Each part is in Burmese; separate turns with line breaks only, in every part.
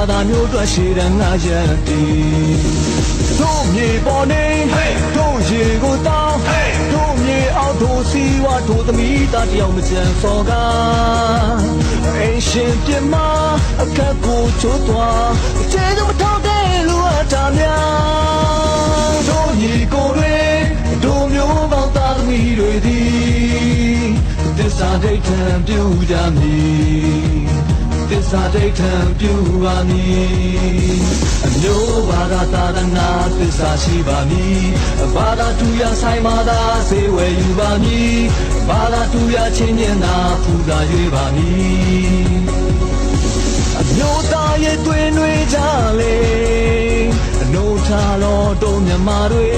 သာမျိုးတို့ရှိတဲ့ငါရဲ့တီတို့မြေပေါ်နေတို့ရေကိုတောင်းတို့မြေအောက်တို့စီဝါတို့သမီးသားတယောက်မကြံစော်ကားအင်းရှင်ပြမအခက်ကိုချိုးသွားကျေးဇူးမထောက်တဲ့လူအတားများတို့ညီကိုတွေတို့မျိုးပေါင်းသားသမီးတွေသည်သစ္စာဒိဋ္ဌံပြုကြမည်သစ္စာဒိဋ္ဌံပြုပါမည်အမျိုးဘာသာသာသနာသစ္စာရှိပါမည်ဘာသာတူရဆိုင်မာသာစေဝယ်ယူပါမည်ဘာသာတူရချင်းမြင်သာပူဇော်၍ပါမည်အမျိုးသားရဲ့တွင်တွေကြလေအနိုးထားတော်တို့မြမတွေ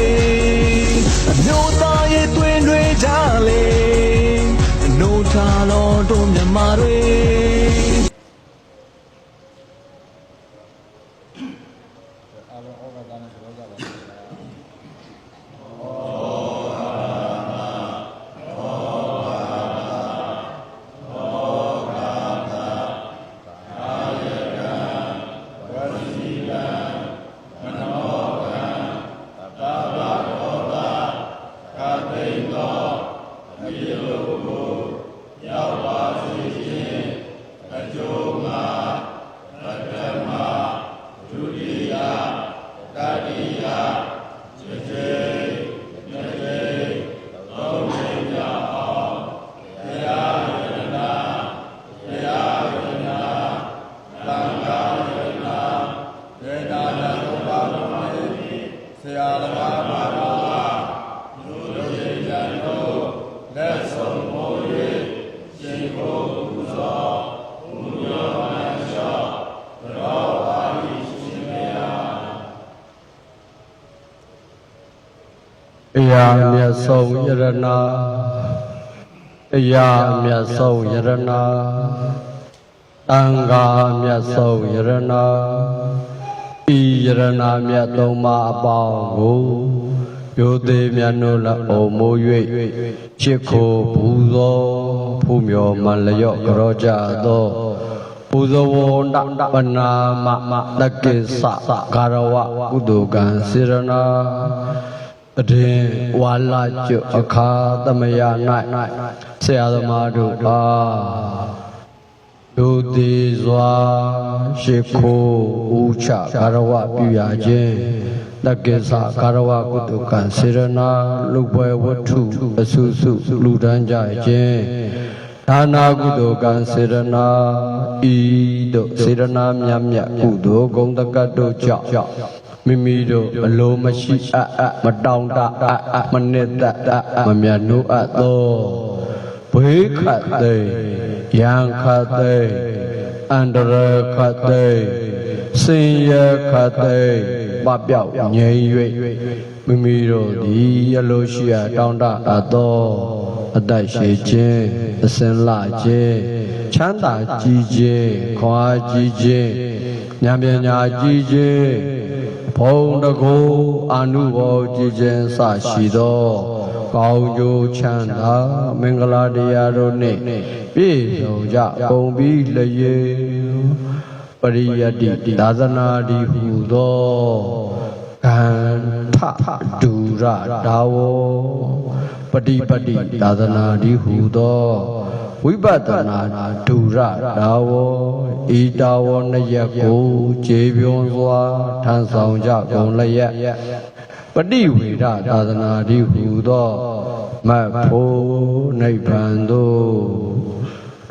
အမျိုးသားရဲ့တွင်တွေကြလေအနိုးထားတော်တို့မြမတွေမြတ်ဆုံးယရနာတရားမြတ်ဆုံးယရနာတန်ခါမြတ်ဆုံးယရနာဤယရနာမြတ်သုံးပါးအပေါင်းကိုယောသေးမြတ်တို့လက်အုံမိုး၍ချစ်ခိုးပူဇော်ဖူးမြော်မလျော့ကြောကြသောပူဇော်ဝန္ဒပနာမတကိစ္စဂရဝကုသိုလ်ကံစေရနာအရင်ဝါလာကျွအခါသမယ၌ဆရာသမားတို့အားဒုတိစွာရှိခိုးဥချဂရဝပြုရခြင်းတက္ကိစ္စဂရဝကုတုကံစေရနာလူပွဲဝတ္ထုအစုစုလူတန်းကြခြင်းဒါနာကုတုကံစေရနာဤတို့စေရနာမြတ်မြတ်ကုသိုလ်ဂုဏ်တက္ကတို့ကြောင့်မိမိတို့အလိုမရှိမတောင်းတမနစ်သက်မမြတ်နိုးအပ်သောဘေးခတ်သိရန်ခတ်သိအန္တရာယ်ခတ်သိစင်ရခတ်သိပပျောက်ငြိမ်၍မိမိတို့သည်အလိုရှိရတောင်းတအပ်သောအသက်ရှိခြင်းအစဉ်လှခြင်းချမ်းသာကြီးခြင်းခွာကြီးခြင်းဉာဏ်ပညာကြီးခြင်းဘုံတကူအာနုဘောကြည်ခြင်းစရှိသောကောင်းကျိုးချမ်းသာမင်္ဂလာတရားတို့နှင့်ပြည့်စုံကြကုန်ပြီးလျေပရိယတ္တိသာသနာတိဟုသောကံထဒူရဒါဝပฏิပတ္တိသာသနာတိဟုသောဝိပဿနာဒူရဒါဝဤတာဝနယကိုခြေပြုံးစွာထမ်းဆောင်ကြကုန်လျက်ပฏิဝေဒသာသနာတိဟုသောမတ်ဖို့နိဗ္ဗာန်သို့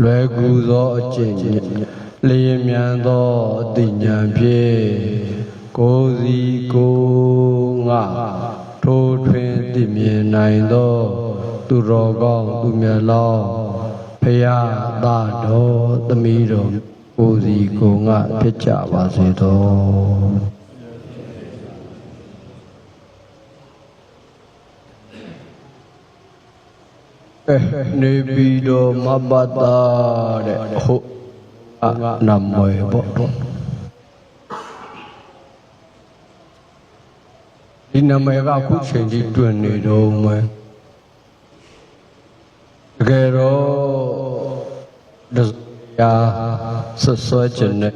လွယ်ကူသောအကျင့်လျင်မြန်သောအသိဉာဏ်ဖြင့်ကိုယ်စီကိုယ်ငါထိုးထွင်းသိမြင်နိုင်သောသူတော်ကောင်းသူမြတ်လောင်းဖရာသာတော်သမီးတော်ကိုယ်စီကိုယ်ငါဖြစ်ကြပါစေသောနေပြီးတော့မပတာတဲ့ဟုတ်နမွေပေါ့ဒီနမွေကအခုချိန်ကြီးတွင်နေတော့မယ်တကယ်တော့တရားဆွဆွခြင်းနဲ့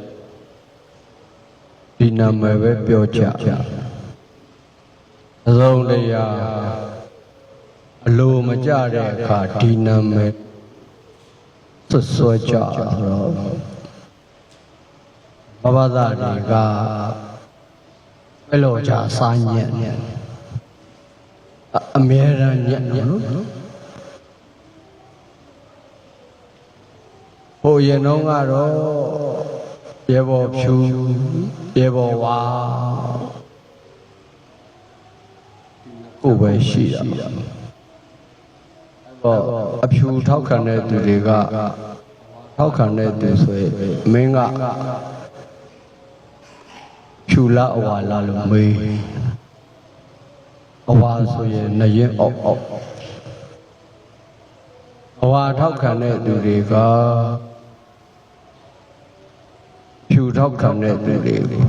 ဒီနာမည်ပဲပြောကြအစုံတရားအလိုမကြတဲ့အခါဒီနာမည်ဆွဆွဲကြတော့ဘဘသားတွေကအဲ့လိုကြစားညက်အမြဲတမ်းညက်နော်ဟိုရင်တော့ကတော့ရေဘော်ဖြူရေဘော်ဝါကိုပဲရှိတာတော့အဖြူထောက်ခံတဲ့သူတွေကထောက်ခံတဲ့သူဆိုရင်မင်းကဖြူလားအဝါလားလို့မေးအဝါဆိုရင်နရင်အောက်အဝါထောက်ခံတဲ့သူတွေကဖြူထောက်ခံတဲ့သူတွေကို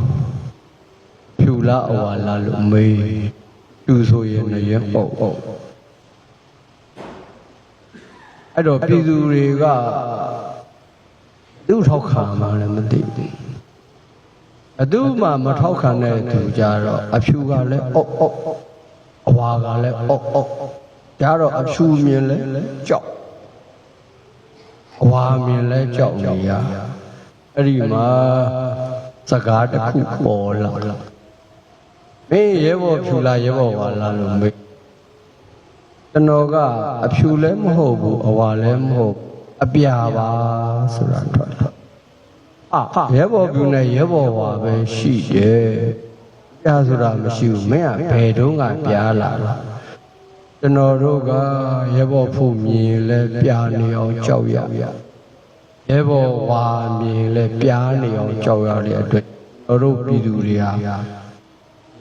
ဖြူလားအဝါလားလို့မေးဖြူဆိုရင်နရင်အောက်အဲ့တော့ပြည်သူတွေကသူ့ထောက်ခံမှလည်းမသိဘူးအတူမှမထောက်ခံတဲ့သူကြတော့အဖြူကလည်းအဝါကလည်းကြတော့အဖြူမြင်လဲကြောက်အဝါမြင်လဲကြောက်နေရအဲ့ဒီမှာစကားတစ်ခုပေါ်လာမင်းရဲဘော်ဖြူလားရဲဘော်ဝါလားလို့မေးကျွန်တော်ကအဖြူလည်းမဟုတ်ဘူးအဝါလည်းမဟုတ်အပြာပါဆိုတာထွက်ရဲဘော်ဖြူနဲ့ရဲဘော်ဝါပဲရှိတယ်ပြာဆိုတာမရှိဘူးမင်းကဘယ်တုန်းကပြာလာလားကျွန်တော်တို့ကရဲဘော်ဖို့မြင်လဲပြာနေအောင်ကြောက်ရရဲဘော်ဝါမြင်လဲပြာနေအောင်ကြောက်ရတဲ့အတွက်တို့ပြည်သူတွေက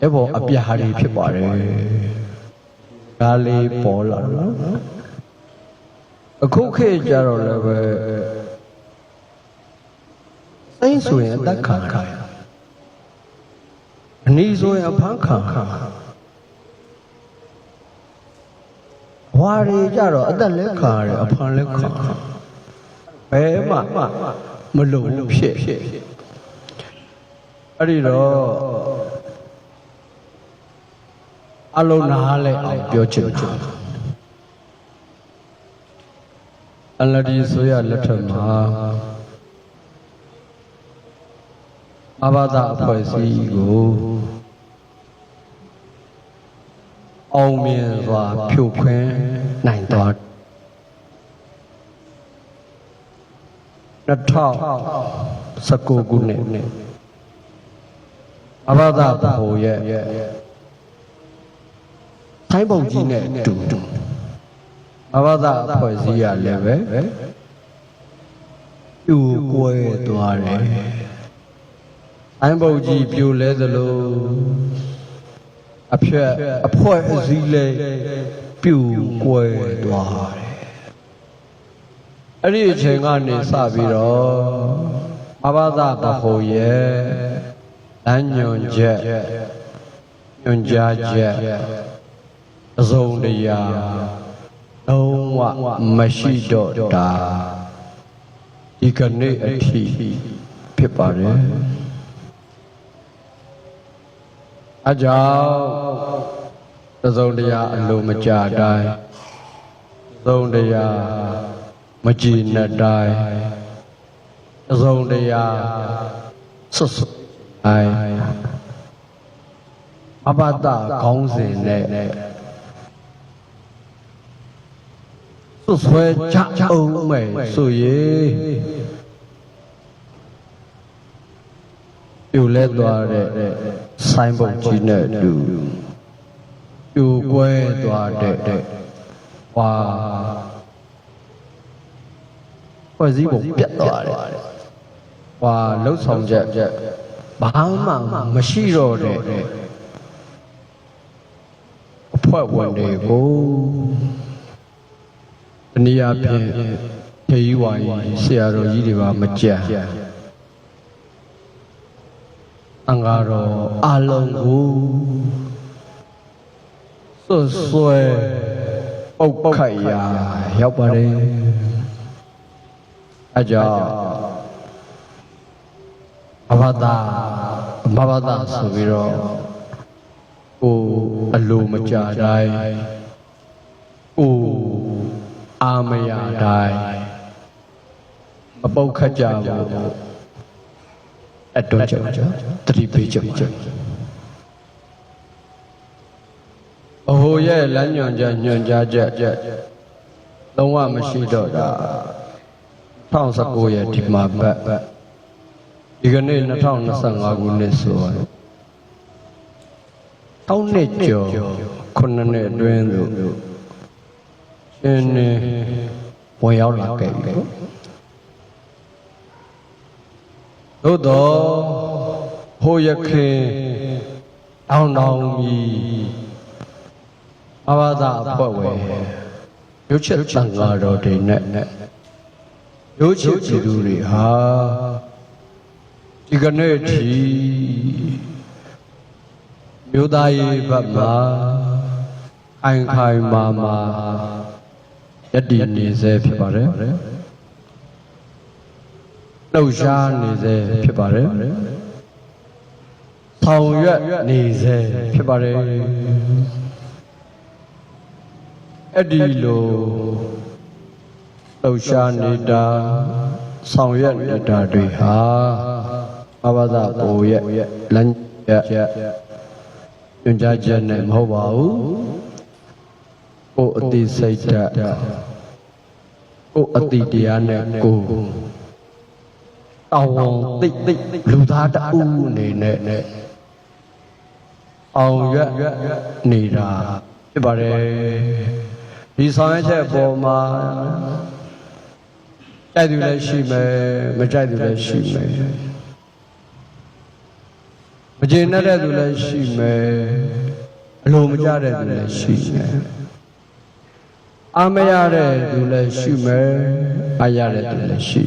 ရဲဘော်အပြာတွေဖြစ်ပါတယ်ဒါလေးပေါ်လာနော်အခုခေတ်ကြတော့လည်းပဲစိတ်ဆိုရင်အသက်ခံအနည်းဆိုရင်အဖမ်းခံဝါရီကြတော့အသက်လည်းခံရတယ်အဖမ်းလည်းခံဘယ်မှမလုံဖြစ်အဲ့ဒီတော့အလုံးနားလဲအောင်ပြောချင်တယ်အလဒီဆိုရလက်ထက်မှာအဘာသာအဖွဲ့အစည်းကိုအောင်မြင်စွာဖြိုခွင်းနိုင်သွား2019ခုနှစ်အဘာသာဘုံရဲ့ထိုင်းပုံကြီးနဲ့တူအဘာသာအဖွဲ့အစည်းရလည်းပဲပြိုကွဲသွားတယ်ထိုင်းပုံကြီးပြိုလဲသလိုအဖွဲ့အစည်းလည်းပြိုကွဲသွားတယ်အဲ့ဒီအချိန်ကနေစပြီးတော့အဘာသာဘုံရဲ့လမ်းညွန်ချက်ညွန်ကြားချက်အစုံတရားလုံးဝမရှိတော့တာဒီကနေ့အထိဖြစ်ပါတယ်အကြောင်းအစုံတရားအလိုမကြတိုင်းအစုံတရားမကြည်နဲ့တိုင်းအစုံတရားဆွဆွအိုင်အဘတခေါင်းစဉ်နဲ့ဆွဲချအောင်မယ်ဆိုရင်ပြိုလဲသွားတဲ့ဆိုင်းပုံကြီးနဲ့တူပြိုကွဲသွားတဲ့ဟွာဖွဲ့စည်းပုံပြတ်သွားတယ်ဟွာလှုပ်ဆောင်ချက်ဘာမှမရှိတော့တဲ့အဖွဲ့ဝင်တွေကိုတနည်းအားဖြင့်ထေရီဝါကြီးဆရာတော်ကြီးတွေပါမကြံအင်္ဂါတော်အလုံးကိုဆွဲပုတ်ခိုက်ရာရောက်ပါတယ်အကြောင်းအဘသာ မဘာသာဆိုပြီးတော့ကိုအလိုမကြတိုင်းကိုအာမရတိုင်းမပုတ်ခတ်ကြဘူးအတွန်းကြတတိပေးကြအဟိုရဲ့လမ်းညွှန်ကြားချက်လုံးဝမရှိတော့တာ2019ရဲ့ဒီမှာပတ်ဒီကနေ့2025ခုနှစ်ဆိုရင်6နှစ်ကျော်9နှစ်အတွင်းသို့ရှင်နေဝင်ရောက်လာခဲ့ပြီသို့တော့ဟိုရခင်တောင်းကြီးအဘာသာအဖွဲ့ဝင်ရုပ်ချက်သံဃာတော်တွေနဲ့ရုပ်ချက်သူတွေဟာဒီကနေ့ထိမြို့သားရေးဘက်မှာအိုင်ခိုင်မာယက်တည်နေစေဖြစ်ပါတယ်လှုပ်ရှားနေစေဖြစ်ပါတယ်ဆောင်ရွက်နေစေဖြစ်ပါတယ်အဲ့ဒီလိုလှုပ်ရှားနေတာဆောင်ရွက်နေတာတွေဟာအဘာသာကိုရဲ့လမ်းညွှန်ကြားချက်နဲ့မဟုတ်ပါဘူးကိုအတိစိတ်ဓာတ်ကိုအတိတရားနဲ့ကိုတောင်းဝန်သိလူသားတအူးအနေနဲ့အောင်ရွက်နေတာဖြစ်ပါတယ်ဒီဆောင်ရွက်ချက်ပေါ်မှာကြိုက်သူလည်းရှိမယ်မကြိုက်သူလည်းရှိမယ်မကျေနပ်တဲ့သူလည်းရှိမယ်အလိုမကျတဲ့သူလည်းရှိမယ်အာမရတဲ့သူလည်းရှိမယ်အာရတဲ့သူလည်းရှိ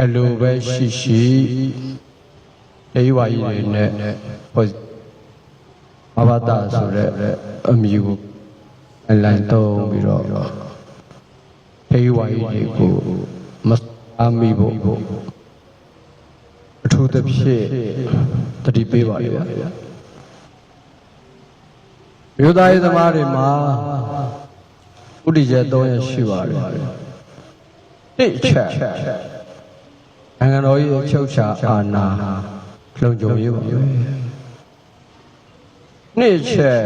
အလိုပဲရှိဒေဝကြီးတွေနဲ့ဟောအဘာသာဆိုတဲ့အမည်ကိုအလံသုံးပြီးတော့ဒေဝကြီးတွေကိုမအားမိဖို့အထူးသဖြင့်တတိပေးပါလေဗျာမြို့သားရေးသမားတွေမှာဥဒိကျေ3ရက်ရှိပါတယ်တစ်ချက်နိုင်ငံတော်ရဲ့အချုပ်အခြာအာဏာလုံခြုံရေးပါပဲနှစ်ချက်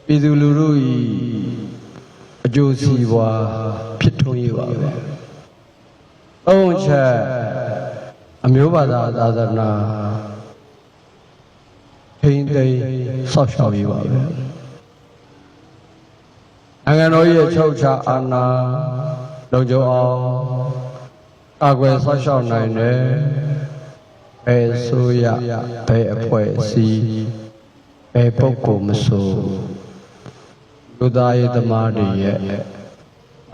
ပြည်သူလူထု၏အကျိုးစီးပွားဖြစ်ထွန်းရေးပါပဲသုံးချက်အမျိုးဘာသာသာသနာထိန်းသိမ်းဆောက်ရှောက်ရေးပါပဲနိုင်ငံတော်ရဲ့ချုပ်ချာအာဏာလုံခြုံအောင်ကာကွယ်ဆောက်ရှောက်နိုင်တယ်ဘယ်ဆိုရဘယ်အဖွဲ့အစည်းဘယ်ပုဂ္ဂိုလ်မဆိုလူသားရေးသမားတွေရဲ့မ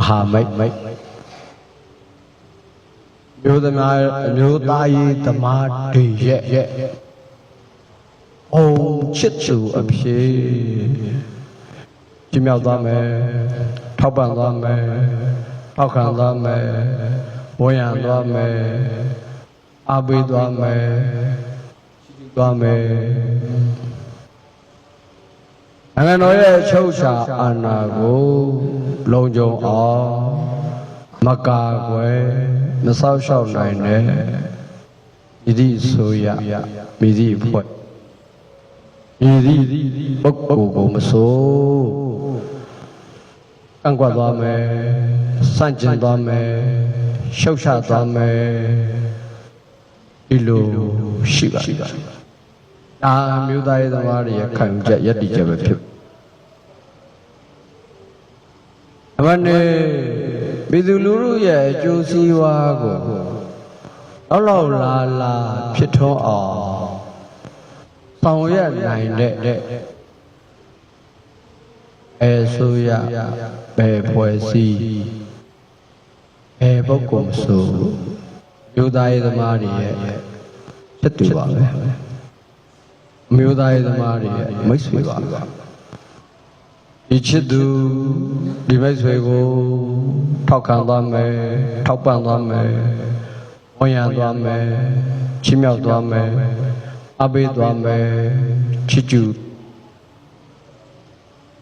ဟာမိတ်မျိုးသားရေးသမားတွေရဲ့အုံချစ်သူအဖြစ်ကြည်မြောက်သွားမယ်ထောက်ပံ့သွားမယ်ထောက်ခံသွားမယ်ဝန်ရံသွားမယ်အားပေးသွားမယ်သွားမယ်နိုင်ငံတော်ရဲ့ချုပ်ချာအာဏာကိုလုံခြုံအောင်မကာကွယ်မဆောက်ရှောက်နိုင်တဲ့မိသည့်ဆိုရမိသည့်ဖွဲ့မိသည့်ပုဂ္ဂိုလ်ကိုမဆိုကန့်ကွက်သွားမယ်စန့်ကျင်သွားမယ်ရှုတ်ချသွားမယ်ဒီလိုရှိပါဒါမျိုးသားရေးသမားတွေရဲ့ခံယူချက်ယက်တီချက်ပဲဖြစ်အမှန်နဲ့ပြည်သူလူထုရဲ့အကျိုးစီးပွားကိုလောက်လာဖြစ်ထွန်းအောင်ဆောင်ရွက်နိုင်တဲ့ဆိုရဘယ်ဖွဲ့စည်းဘယ်ပုဂ္ဂိုလ်ဆိုမျိုးသားရေးသမားတွေရဲ့ဖြစ်တူပါပဲမျိုးသားရေးသမားတွေရဲ့မိတ်ဆွေပါဒီချစ်သူဒီမိတ်ဆွေကိုထောက်ခံသွားမယ်ထောက်ပံ့သွားမယ်ဝ ဝန်ရံသွားမယ်ချီးမြှောက်သွားမယ်အပေးသွားမယ်ချစ်ကျူ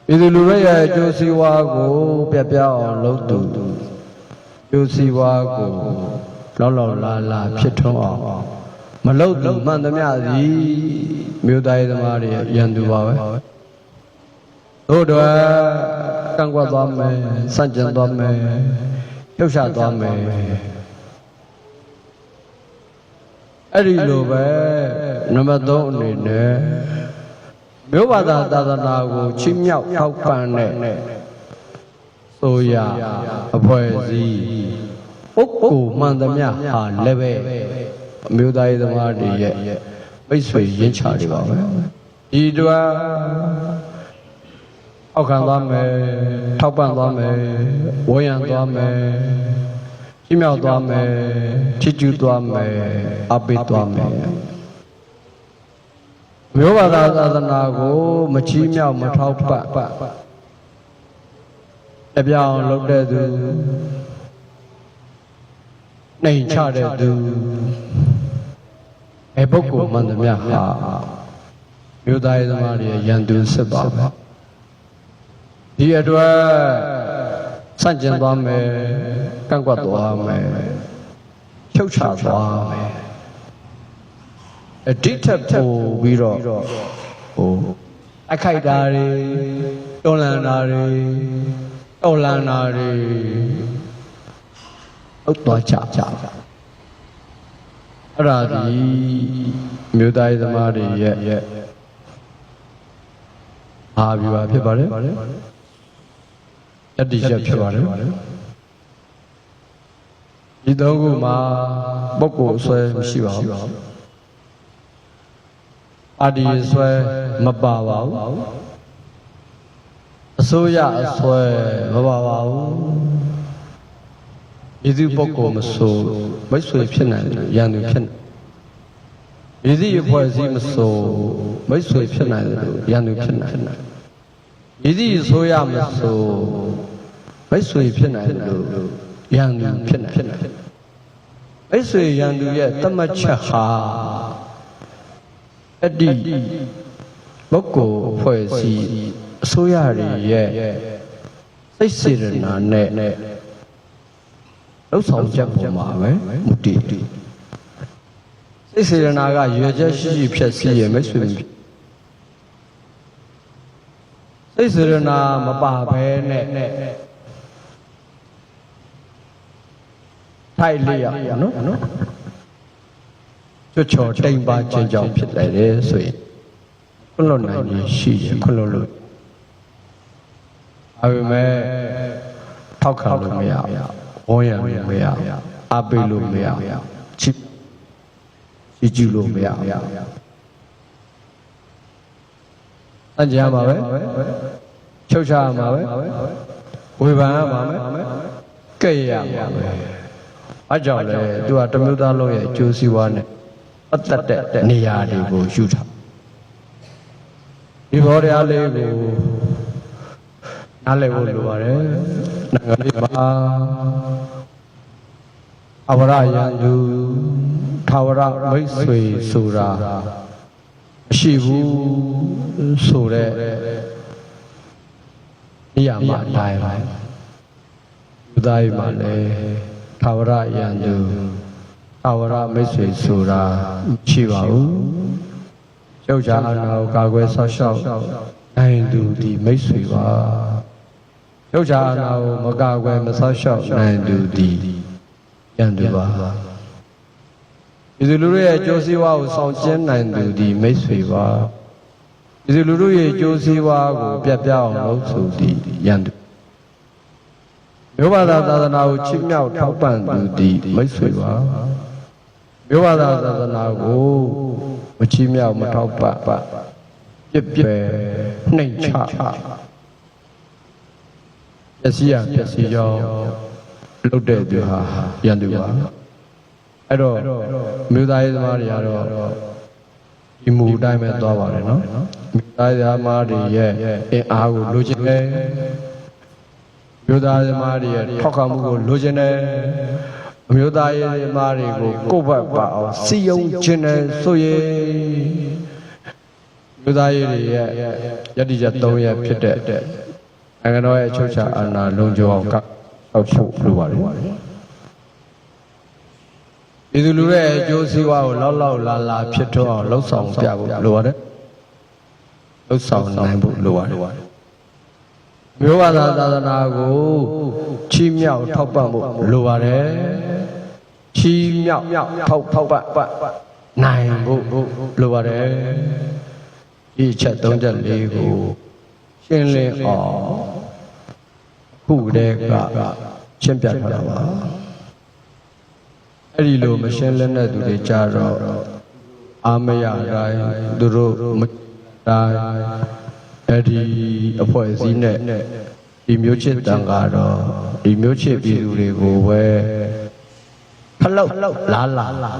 ပြည်သူလူထုရဲ့အကျိုးစီးပွားကိုပြပြအောင်လုပ်သူအကျိုးစီးပွားကိုလောက်လာဖြစ်ထွန်းအောင်မလုပ်သူမှန်သမျှသည်မြို့သားရေးသမားတွေရန်သူပါပဲတို့တော့ကန့်ကွက်သွားမယ်စန့်ကျင်သွားမယ်ဖြုတ်ချသွားမယ်အဲ့ဒီလိုပဲနံပါတ်3အနေနဲ့မြို့ဘာသာသာသနာကိုချီးမြှောက်ထောက်ပံ့တဲ့ဆိုရအဖွဲ့အစည်းပုဂ္ဂိုလ်မှန်သမျှဟာလည်းပဲအမျိုးသားရေးသမားတွေရဲ့မိတ်ဆွေရင်းချတွေပါပဲဒီတော့အောက်ခံသွားမယ်ထောက်ပံ့သွားမယ်ဝန်းရံသွားမယ်ချီးမြှောက်သွားမယ်ချီးကျူးသွားမယ်အပိသွားမယ်မျိုးဘာသာသာသနာကိုမချီးမြှောက်မထောက်ပံ့အပြောင်းလုပ်တဲ့သူနှိမ်ချတဲ့သူပုဂ္ဂိုလ်မှန်သမျှဟာမြို့သားရေးသမားတွေရန်သူစစ်ပါပဲဒီအတွက်စန့်ကျင်သွားမယ်ကန့်ကွက်သွားမယ်ဖြုတ်ချသွားမယ်အတိတ်ထပ်ပို့ပြီးတော့အခိုက်တာတွေတွန်းလှန်တာတွေတော်လှန်တာတွေဥတ်သွားချအဲ့ဒါဒီမြို့သားရေးသမားတွေရဲ့အာဗျူဟာဖြစ်ပါတယ်ယတ္တိချက်ဖြစ်ပါတယ်ဒီသုံးခုမှာပုဂ္ဂိုလ်ဆွဲမရှိပါဘူးအာဒီဆွဲမပါပါဘူးအစိုးရအဆွဲမပါပါဘူးဤသူပုဂ္ဂိုလ်မဆိုမိတ်ဆွေဖြစ်နိုင်တယ်ရန်သူဖြစ်နိုင်ဤသူအဖွဲ့အစည်းမဆိုမိတ်ဆွေဖြစ်နိုင်တယ်ရန်သူဖြစ်နိုင်ဤသူအစိုးရမဆိုမိတ်ဆွေဖြစ်နိုင်တယ်ရန်သူဖြစ်နိုင်မိတ်ဆွေရန်သူရဲ့တတ်မှတ်ချက်ဟာအတ္တိပုဂ္ဂိုလ်အဖွဲ့အစည်းအစိုးရရဲ့စိတ်စေတနာနဲ့လှုပ်ဆောင်ချက်ပေါ်မှာပဲမူတည်စိတ်စေတနာကရွယ်ချက်ရှိဖြည့်စည်းရမိတ်ဆွေစိတ်စေတနာမပါဘဲနဲ့ထိုက်လေးရနော်ချွတ်ချော်တိမ်ပါခြင်းကြောင့်ဖြစ်လာတယ်ဆိုရင်ခွလွတ်နိုင်ရင်ရှိရခွလွတ်လို့ဒါပေမဲ့ထောက်ခံလို့မရဘူးဝန်းရံလို့မရအပေးလို့မရချစ်ကြည့်လို့မရအကြမ်းပါပဲချုပ်ချရမှာပဲဝေဖန်ရမှာပဲကဲ့ရမှာပဲအကြောင်းလေသူကတမျိုးသားလုံးရဲ့ကျိုးစီးပွားနဲ့အသက်တဲ့နေရာတွေကိုယူထားဒီဘောတရားလေးကိုနားလည်ဖို့လိုပါတယ်နိုင်ငံရေးမှာအဝရယံသူထာဝရမိတ်ဆွေဆိုတာမရှိဘူးဆိုတဲ့နေရာမှာတိုင်းပါလူသားတွေမှာလည်းထာဝရယံသူထာဝရမိတ်ဆွေဆိုတာမရှိပါဘူးယောက်ျားအနာကိုကာကွယ်ဆောက်ရှောက်နိုင်သူဒီမိတ်ဆွေပါယောက်ျားအနာကိုမကာကွယ်မဆောက်ရှောက်နိုင်သူဒီယံသူပါပြည်သူလူထုရဲ့အကျိုးစီးပွားကိုဆောင်ကျဉ်နိုင်သူဒီမိတ်ဆွေပါပြည်သူလူထုရဲ့အကျိုးစီးပွားကိုပြတ်ပြောင်းလုပ်ဆိုဒီယံသူမြို့ဘာသာသာသနာကိုချစ်မြောက်ထောက်ပံ့သူဒီမိတ်ဆွေပါမြို့ဘာသာသာသနာကိုမချီးမြှောက်မထောက်ပံ့ပြစ်ပြဲနှိမ်ချပျက်စီးရပျက်စီးကြောင်းလုပ်တဲ့သူဟာရန်သူပါအဲ့တော့မြို့သားရေးသမားတွေကတော့ဒီမူအတိုင်းပဲသွားပါတယ်နော်မြို့သားရေးသမားတွေရဲ့အင်အားကိုလိုချင်တယ်မြို့သားရေးသမားတွေရဲ့ထောက်ခံမှုကိုလိုချင်တယ် အမျိုးသားရေးမားတွေကိုကိုယ့်ဘက်ပါအောင်စီယုံခြင်းနဲ့ဆိုရင်မျိုးသားရေးတွေရဲ့ယတ္တိချက်3ရက်ဖြစ်တဲ့နိုင်ငံတော်ရဲ့အချုပ်အခြာအာဏာလုံခြုံအောင်ကောက်ဖို့လိုပါတယ်ဒီလူတွေရဲ့အကျိုးစီးပွားကိုလောက်လာဖြစ်ထွန်းအောင်လှုပ်ဆောင်ပြဖို့လိုပါတယ်လှုပ်ဆောင်နိုင်ဖို့လိုပါတယ်မျိုးဘာသာသာသနာကိုချီးမြှောက်ထောက်ပံ့ဖို့လိုပါတယ်ချီးမြှောက်ထောက်ပံ့နိုင်ဖို့လိုပါတယ်ဒီချက်3ချက်4ကိုရှင်းလင်းအောင်ခုတည်းကရှင်းပြထားတာပါအဲ့ဒီလိုမရှင်းလင်းတဲ့သူတွေကြတော့အာမရတိုင်းသူတို့မတိုင်းအဲ့ဒီအဖွဲ့အစည်းနဲ့ဒီမျိုးချစ်တန်ကတော့ဒီမျိုးချစ်ပြည်သူတွေကိုပဲဖလောက်လာတိုက်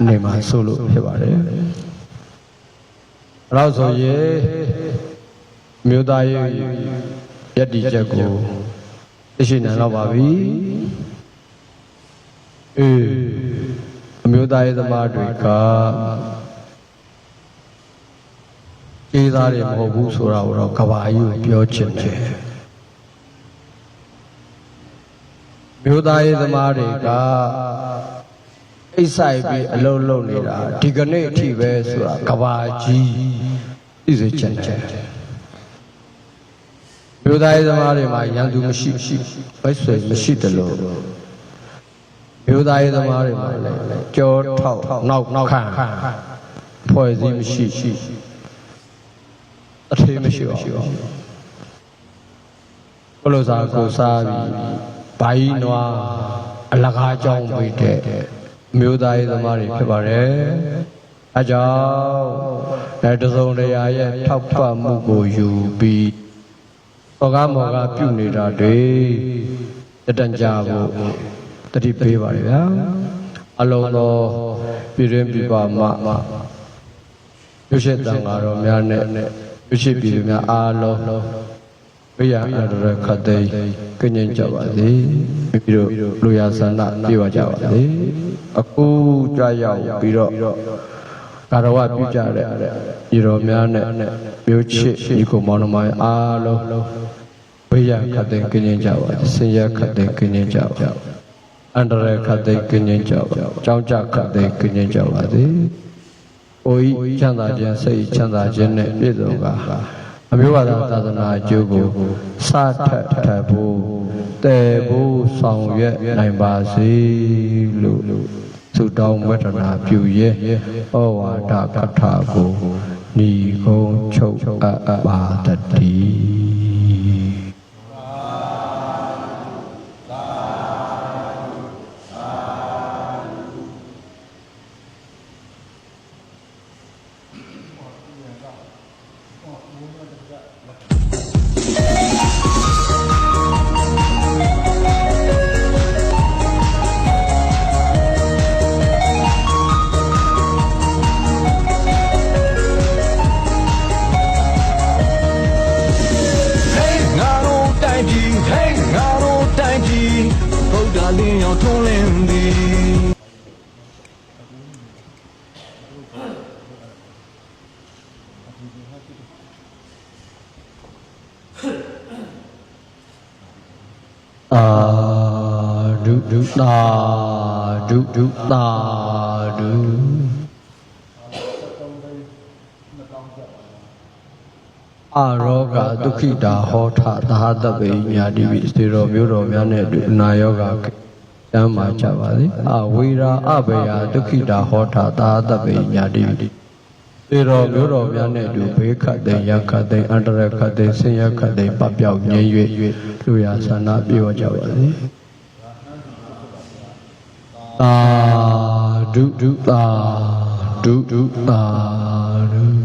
နေမှာဆိုလို့ဖြစ်ပါတယ်အဲ့တော့ဆိုရင်မြို့သားရေးယက်တီချက်ကိုသိရှိနိုင်တော့ပါပြီအမျိုးသားရေးသမားတွေကကျေးသားတွေမဟုတ်ဘူးဆိုတာကိုတော့ကဘာကြီးကိုပြောချင်တယ်မျိုးသားရေးသမားတွေကအိတ်ဆိုင်ပြီးအလုံးလုံးနေတာဒီကနေ့အထိပဲဆိုတာကဘာကြီးသိစေချင်တယ်မျိုးသားရေးသမားတွေမှာရန်သူမရှိဘိုက်ဆွေမရှိတယ်လို့မျိုးသားရေးသမားတွေမှာလည်းကြောထောက်နောက်ခံဖွဲ့စည်းမရှိအထေးမရှိပါဘူးဘလို့စားကိုစားပြီးဘိုင်းနွားအလကားကြောင်းပြီးတဲ့မျိုးသားရေးသမားတွေဖြစ်ပါတယ်အဲကြောင့်တစုံတရာရဲ့ထောက်ပံ့မှုကိုယူပြီးော်ကားမော်ကားပြုနေတာတွေတန်ကြဖို့တတိပေးပါလေဗျာအလုံးသောပြည်တွင်းပြည်ပမှာရွှေရှိတန်ဃာတော်များနဲ့ရွှေရှိပြည်သူများအားလုံးဝိရအရခတ်သိကငြိမ်ကြပါစေပြီးတော့လူရဆန္ဒပြေပါကြပါစေအခုကြွရောက်ပြီးတော့ကာရဝပြုကြတဲ့ဤတော်များနဲ့မျိုးချစ်ဒီကိုမောင်နှမအားလုံးဝိရခတ်သိကငြိမ်ကြပါစေဆင်းရဲခတ်သိကငြိမ်ကြပါအန္တရာယ်ခတ်သိကငြိမ်ကြပါကြောင်းကြခတ်သိကငြိမ်ကြပါစေ။အိုဤချမ်းသာခြင်းစိတ်ချမ်းသာခြင်းနဲ့ပြည့်စုံကအမျိုးဘာသာသာသနာအကျိုးကိုစထပ်ဖို့တည်ဖို့ဆောင်ရွက်နိုင်ပါစေလို့သုတောင်းဝတ္တနာပြုရဲဩဝါဒကထာကိုညီကုန်းချုပ်အပ်ပါတည်းသာဓုသာဓုအာရောဂဒုက္ခိတာဟောထသာသဗ္ဗေညာတိပိစေတော်မျိုးတော်များနဲ့အတူအနာရောဂါကျမ်းမာကြပါစေအဝေရာအဘေယဒုက္ခိတာဟောထသာသဗ္ဗေညာတိပိစေတော်မျိုးတော်များနဲ့အတူဘေးခတ်တဲ့ရခတ်တဲ့အန္တရာယ်ခတ်တဲ့ဆင်းရဲခတ်တဲ့ပပျောက်ငြိမ်း၍လူရဆန္ဒပြေဝကြပါစေသာဓုသာဓုသာဓု